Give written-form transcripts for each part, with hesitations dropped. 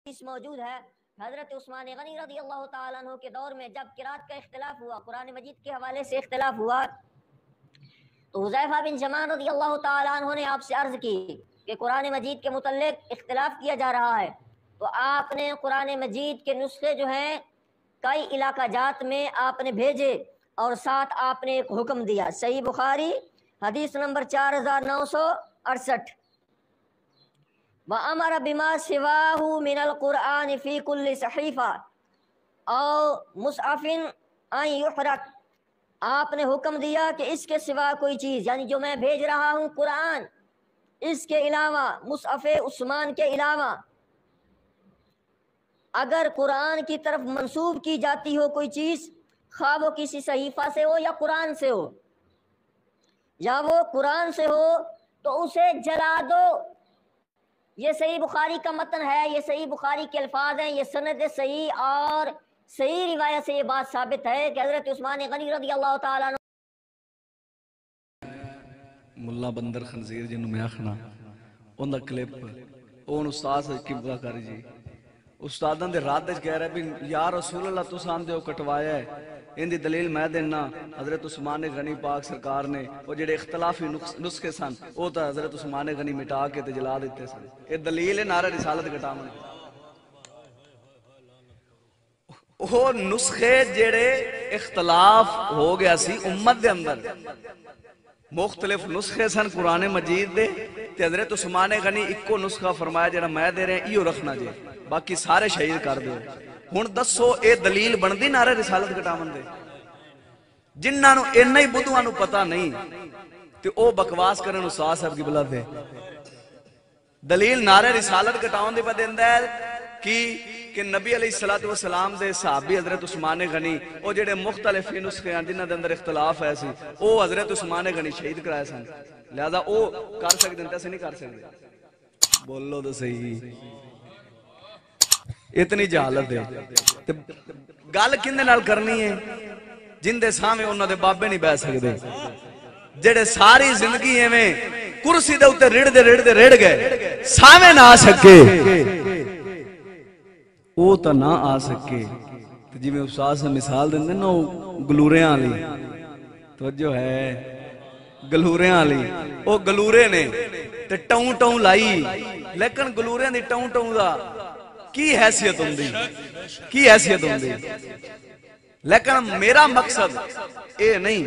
حدیث موجود ہے حضرت عثمان غنی رضی اللہ تعالیٰ عنہ کے دور میں جب قرات کا اختلاف ہوا، قرآن مجید کے حوالے سے اختلاف ہوا، تو حذیفہ بن یمان رضی اللہ تعالیٰ عنہ نے آپ سے عرض کی کہ قرآن مجید کے متعلق اختلاف کیا جا رہا ہے، تو آپ نے قرآن مجید کے نسخے جو ہیں کئی علاقہ جات میں آپ نے بھیجے اور ساتھ آپ نے ایک حکم دیا۔ صحیح بخاری حدیث نمبر 4968۔ وَأَمَرَ بِمَا سِوَاهُ مِنَ الْقُرْآنِ فِي كُلِّ صَحِيفَةٍ أَوْ مُصْحَفٍ أَن يُحْرَقَ، آپ نے حکم دیا کہ اس کے سوا کوئی چیز، یعنی جو میں بھیج رہا ہوں قرآن، اس کے علاوہ مصحف عثمان کے علاوہ اگر قرآن کی طرف منسوب کی جاتی ہو کوئی چیز، خواہ وہ کسی صحیفہ سے ہو یا قرآن سے ہو، یا وہ قرآن سے ہو تو اسے جلا دو۔ یہ صحیح بخاری کا متن ہے، یہ صحیح بخاری کے الفاظ ہیں، یہ سند صحیح اور صحیح روایت سے یہ بات ثابت ہے کہ حضرت عثمان غنی رضی اللہ تعالیٰ عنہ ملا بندر خنزیر جنہوں میں آخنا ان دا کلپ اون استاذ کی بگا کر جی استادان دے رات کہہ رہے بھی یا رسول اللہ تو سان دے ہو کٹوایا ہے، ان دی دلیل میں دینا حضرت عثمان غنی پاک سرکار نے وہ جڑے اختلافی نسخے سن وہ تا حضرت عثمان غنی مٹا کے تے جلا دیتے سن، یہ دلیل ہے نعرہ رسالت کٹامن۔ وہ نسخے جڑے اختلاف ہو گیا سی امت دے اندر، مختلف نسخے سن قرآن مجید دے تے حضرت عثمان غنی ایکو نسخہ فرمایا جڑا میں دے رہے ہیں ایو رکھنا جے، باقی سارے شہید کر دے۔ ہن دسو اے دلیل بندی نعرہ رسالت کٹاون دے؟ جنہاں نو اینا ہی بدھواں نو پتہ نہیں تے او بکواس کرن استاد صاحب کی بلا دے دلیل نعرہ رسالت کٹاون دے پہ دیندا ہے کہ نبی علیہ السلام دے صحابی حضرت عثمان غنی او جڑے مختلف نسخے ہیں جنہاں دے اندر اختلاف ہے سی او حضرت عثمان غنی شہید کرائے سن، لہذا او کر سکتے ہیں سے نہیں کر سکتے؟ بولو تو صحیح، اتنی جہالت ہے۔ گل کندے نال کرنی ہے؟ جن دے سامنے انہاں دے بابے نہیں بیٹھ سکتے، جڑے ساری زندگی ایویں کرسی دے اوتے رڑ گئے سامنے نہ آ سکے، وہ تو نہ آ سکے جی میں استاد سے مثال دیں نا گلوریاں لی توجہ ہے، گلوریاں لی وہ گلورے نے تے ٹاؤں ٹاؤں لائی، لیکن گلوریاں دی ٹاؤں ٹاؤں دا کی حیثیت ہوں دی، لیکن میرا مقصد اے نہیں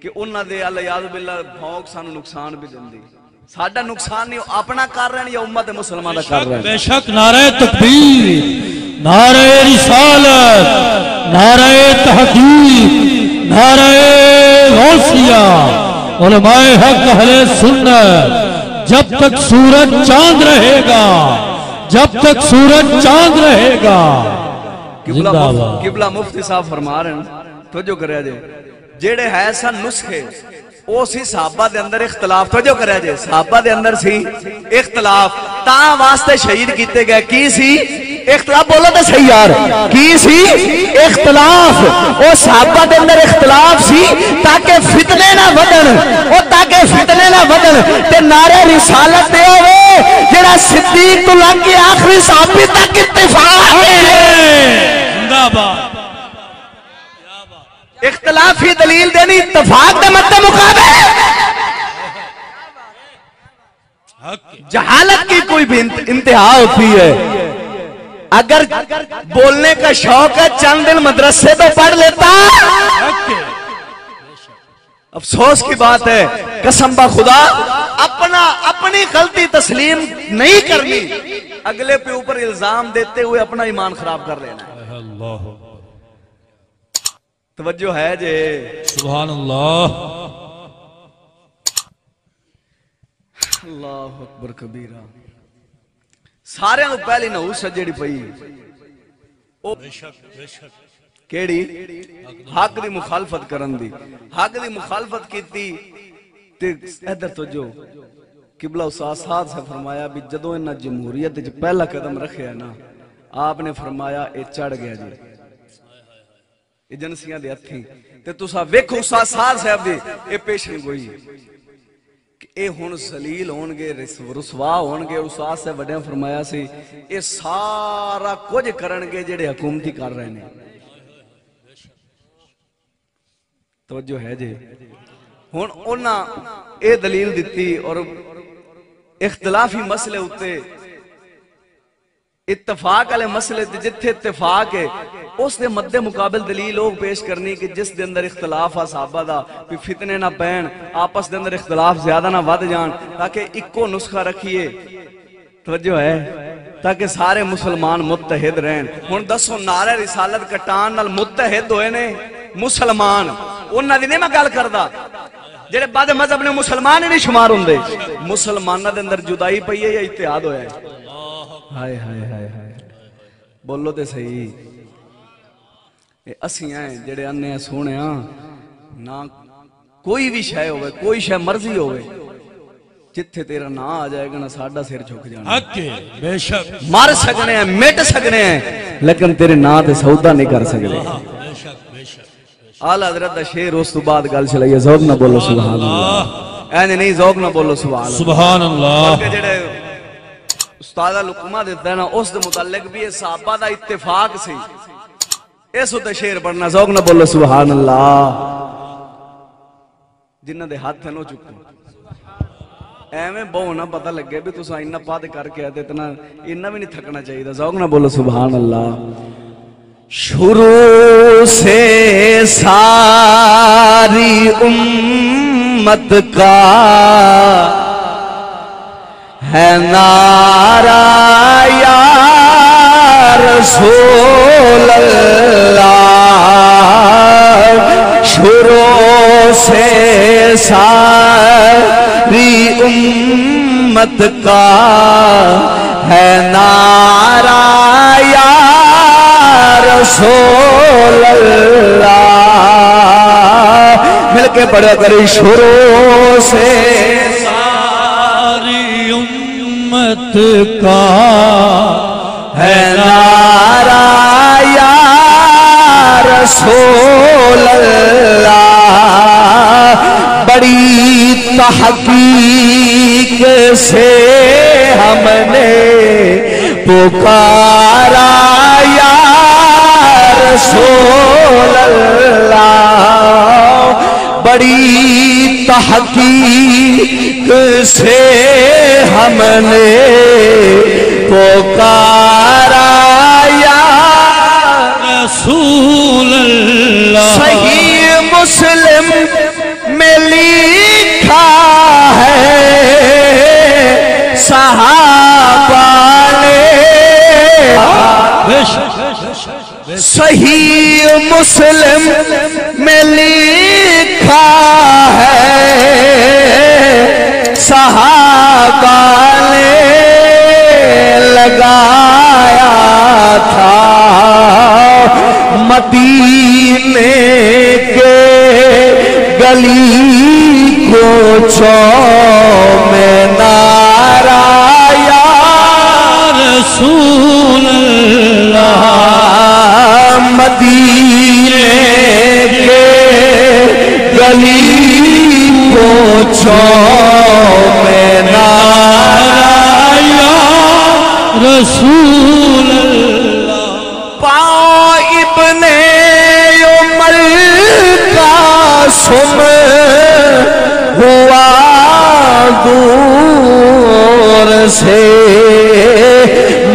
کہ انہاں دے اللہ یاد باللہ بھونک سانو نقصان بھی دیں دی، ساڑھا نقصان نہیں اپنا کر رہے ہیں یا امت مسلمان دا کر رہے ہیں؟ بے شک نعرہ تکبیر، نعرہ رسالت، نعرہ تحقیق، نعرہ غوثیہ، علماء حق اہل سنت، جب تک سورج چاند رہے گا، جب تک سورج چاند رہے گا۔ قبلہ مفتی صاحب فرما رہے ہیں توجہ کرے جے جیڑے ہے سن نسخے او سی صحابہ دے اندر اختلاف، توجہ کرے جے صحابہ دے اندر سی اختلاف تاں واسطے شہید کیتے گئے، کی سی اختلاف؟ بولو تو صحیح یار، کی سی اختلاف؟ او صحابہ دے اندر اختلاف سی تاکہ فتنے نہ ودن، او تاکہ فتنے نہ ودن تے نعرہ رسالت دے ہوئے جڑا صدیق تو لگ کے آخری صحابی تک اتفاق ہے۔ زندہ باد اختلافی دلیل دینی اتفاق دے مد مقابل جہالت کی کوئی بھی انتہا ہوتی ہے۔ اگر بولنے کا شوق ہے چند دن مدرسے تو پڑھ لیتا، افسوس کی بات ہے قسم با خدا اپنی غلطی تسلیم نہیں کرنی، اگلے پہ اوپر الزام دیتے ہوئے اپنا ایمان خراب کر لینا ہے۔ اللہ توجہ ہے جے سبحان اللہ، اللہ اکبر کبیرہ۔ سارے انہوں پہلی نحوس سجڑی پئی کیڑی حق دی مخالفت کرن دی، حق دی مخالفت کیتی تے ادھر توجہ قبلہ استاد صاحب سے فرمایا بھی جدوں انہاں جمہوریت وچ پہلا قدم رکھیا نا آپ نے فرمایا اے چڑھ گیا جی ایجنسیاں دے ہتھیں تے تساں ویکھو استاد صاحب دی اے پیشن گوئی اے ہن ذلیل ہون گے رسوا ہون گے. استاد سے وڈیاں فرمایا سی اے سارا کچھ کرن گے جڑے حکومتی کر رہے ہیں. توجہ ہے جی. ہن انہاں اے دلیل دتی اور اختلافی مسئلے ہوتے اتفاق والے مسئلے جتھے اتفاق ہے اس دے مد مقابل دلیل لوگ پیش کرنی کہ جس دے اندر اختلاف آ صحابہ دا بھی فتنے نہ پین آپس دے اندر اختلاف زیادہ نہ ود جان تاکہ اکو نسخہ رکھیے. توجہ ہے تاکہ سارے مسلمان متحد رہن. ہن دسو نعرہ رسالت کٹان نال متحد ہوئے نے مسلمان انہاں دی نہیں میں گل کردا جڑے بعد مذہب نے مسلمان ہی نہیں شمار ہوندے. مسلماناں دے اندر جدائی پئی ہے یا اتحاد ہویا ہے؟ ہائے ہائے ہائے ہائے بولو تے صحیح. اسی ہیں جڑے انے ہیں سونے ہاں نہ کوئی بھی شے ہوئے کوئی شے مرضی ہوئے جتھے تیرا نا آ جائے گا نا ساڈا سر جھک جانا. حق ہے بے شک. مر سکنے ہیں مٹ سکنے ہیں لیکن تیرے نا تے سودا نہیں کر سکتے. بے شک بے شک. اعلیٰ حضرت دا شعر اس تو بعد گل چلائیے. ذوق نہ بولو سبحان اللہ. اینے نہیں ذوق نہ بولو سبحان اللہ. سبحان اللہ. بلکہ جڑے استادہ لکمہ دیتا ہے نا اس دے متعلق بھی یہ صحابہ دا اتفاق سی. اس ہوتے شعر پڑھنا. ذوق نہ بولو سبحان اللہ. جنہ دے ہاتھ ہے نو چکو ایویں بہو نہ پتہ لگے بھی تسا انہ پاد کر کے آتے اتنا انہ بھی نہیں تھکنا چاہیے. ذوق نہ بولو سبحان اللہ. شروع سے ساری امت کا ہے نعرہ یا رسول اللہ. شروع سے ساری امت کا ہے نعرہ یا رسول اللہ. مل کے پڑھا کریں. شروع سے ساری امت کا ہے نعرہ یا رسول اللہ. بڑی تحقیق سے ہم نے پکارا یا رسول اللہ. بڑی تحقیق سے ہم نے پکارا یا رسول اللہ. صحیح مسلم میں لکھا ہے صحابہ نے. صحیح مسلم میں لکھا ہے صحابہ نے لگایا تھا مدینے کے گلی کوچوں میں نعرہ یا رسول اللہ. مدینے کے گلی کوچوں میں نعرہ یا رسول اللہ. پاؤں ابن عمر کا سم ہوا دور سے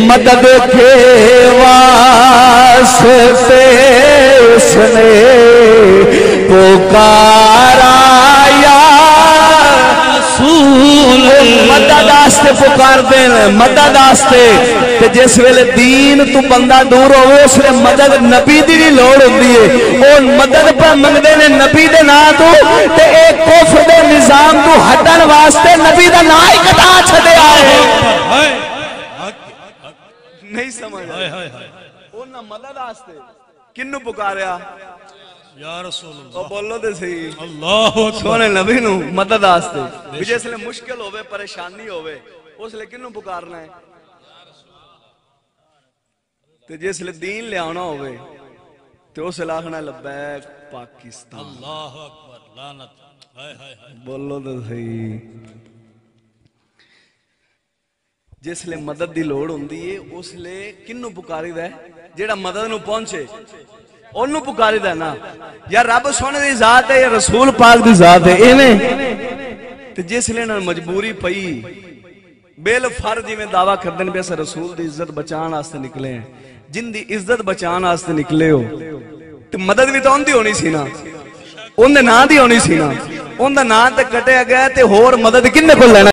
مدد کے واسطے اس نے پکارا یا رسول اللہ. مدد آستے پکار دین مدد آستے تے جس ویلے دین تو بندہ دور ہوئے اس لئے مدد نبی دی بھی لوڑ ہوندی ہے. اور مدد پر منگدے نے نبی دے نا تو تے ایک کفر دے نظام تو ہٹن واسطے نبی دا نا ہی کٹا چھدے آئے. نہیں سمجھ انہاں مدد آستے کنو پکاریا یا رسول اللہ. بولو دے صحیح. اللہ اکبر. سونے نبی نو مدد آستے جس لئے مشکل ہوئے پریشانی ہوئے اس لئے کنو پکارنا ہے. تو جس لئے دین لے آنا ہوئے تو اس لاکھنا لبیک پاکستان. اللہ اکبر. لعنت. بولو تو صحیح. جس لئے مدد دی لوڑ ہوندی ہے اس لئے کنو پکاری دا ہے جیڑا مدد نو پہنچے انہوں پکاری دا نا یا رب سونے دی ذات ہے یا رسول پاک دی ذات ہے ایمیں تو جس لئے نا مجبوری پئی بیل فرد جی میں دعویٰ کردن بیسا رسول دی عزت بچان آستے نکلے ہیں جن دی عزت بچان آستے نکلے ہو تو مدد بھی تو ان دی ہونی سی نا ان دے نا دی ہونی سی نا ان دا نا تے کٹے گئے تے ہور مدد کنے کو لینا